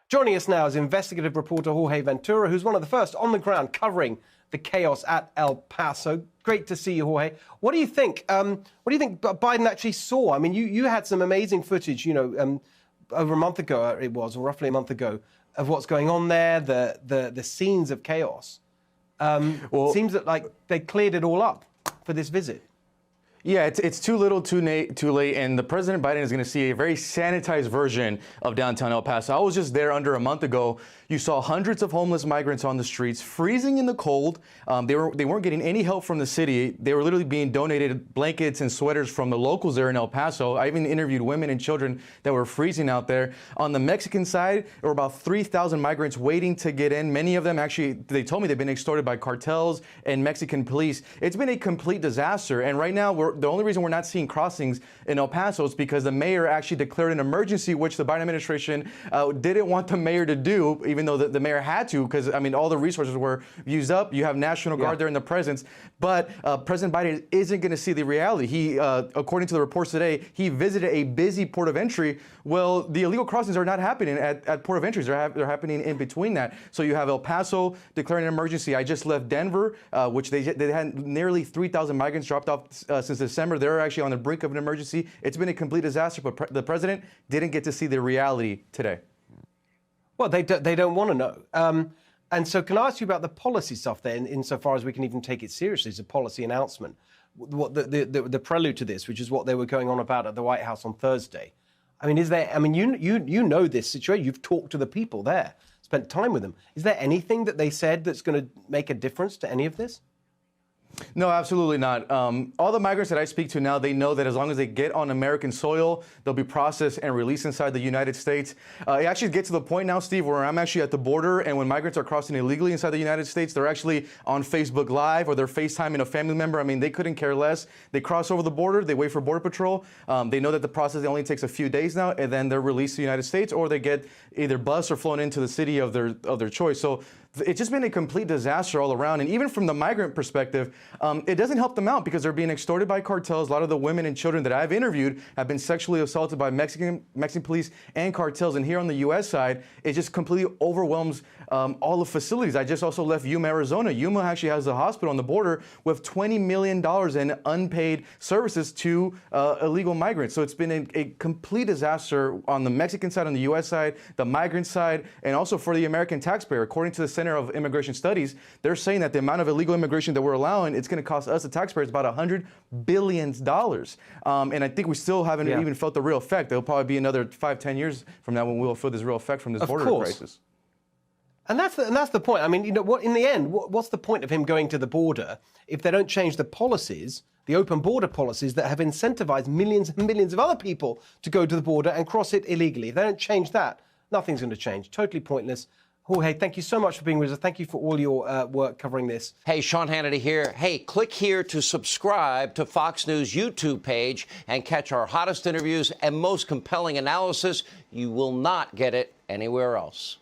Joining us now is investigative reporter Jorge Ventura, who's one of the first on the ground covering the chaos at El Paso. Great to see you, Jorge. What do you think? What do you think Biden actually saw? I mean, you had some amazing footage, over a month ago it was, or roughly a month ago, of what's going on there, the scenes of chaos. It seems that like they cleared it all up for this visit. Yeah, it's too little, too late, and the President Biden is going to see a very sanitized version of downtown El Paso. I was just there under a month ago. You saw hundreds of homeless migrants on the streets, freezing in the cold. They weren't getting any help from the city. They were literally being donated blankets and sweaters from the locals there in El Paso. I even interviewed women and children that were freezing out there. On the Mexican side, there were about 3,000 migrants waiting to get in. Many of them actually, they told me they've been extorted by cartels and Mexican police. It's been a complete disaster, and right now the only reason we're not seeing crossings in El Paso is because the mayor actually declared an emergency, which the Biden administration didn't want the mayor to do, even though the mayor had to, because, I mean, all the resources were used up. You have National Guard there in the presence. But President Biden isn't going to see the reality. He, according to the reports today, he visited a busy port of entry. Well, the illegal crossings are not happening at port of entries. They're happening in between that. So you have El Paso declaring an emergency. I just left Denver, which they had nearly 3,000 migrants dropped off since December. They're actually on the brink of an emergency. It's been a complete disaster, but the president didn't get to see the reality today. Well, they don't want to know. And so can I ask you about the policy stuff there, insofar as we can even take it seriously as a policy announcement? What the prelude to this, which is what they were going on about at the White House on Thursday. I mean, you know this situation. You've talked to the people there, spent time with them. Is there anything that they said that's going to make a difference to any of this? No, absolutely not. All the migrants that I speak to now, they know that as long as they get on American soil, they'll be processed and released inside the United States. It actually gets to the point now, Steve, where I'm actually at the border, and when migrants are crossing illegally inside the United States, they're actually on Facebook Live or they're FaceTiming a family member. I mean, they couldn't care less. They cross over the border, they wait for Border Patrol. They know that the process only takes a few days now, and then they're released to the United States, or they get either bused or flown into the city of their choice. So it's just been a complete disaster all around. And even from the migrant perspective, it doesn't help them out because they're being extorted by cartels. A lot of the women and children that I've interviewed have been sexually assaulted by Mexican police and cartels. And here on the U.S. side, it just completely overwhelms all the facilities. I just also left Yuma, Arizona. Yuma actually has a hospital on the border with $20 million in unpaid services to illegal migrants. So it's been a complete disaster on the Mexican side, on the U.S. side, the migrant side, and also for the American taxpayer. According to the Center of Immigration Studies, they're saying that the amount of illegal immigration that we're allowing, it's going to cost us, the taxpayers, about $100 billion. And I think we still haven't even felt the real effect. There'll probably be another 5-10 years from now when we'll feel this real effect from this border crisis. And that's the point. I mean, what in the end, what's the point of him going to the border if they don't change the policies, the open border policies that have incentivized millions and millions of other people to go to the border and cross it illegally? If they don't change that, nothing's going to change. Totally pointless. Jorge, thank you so much for being with us. Thank you for all your work covering this. Hey, Sean Hannity here. Hey, click here to subscribe to Fox News YouTube page and catch our hottest interviews and most compelling analysis. You will not get it anywhere else.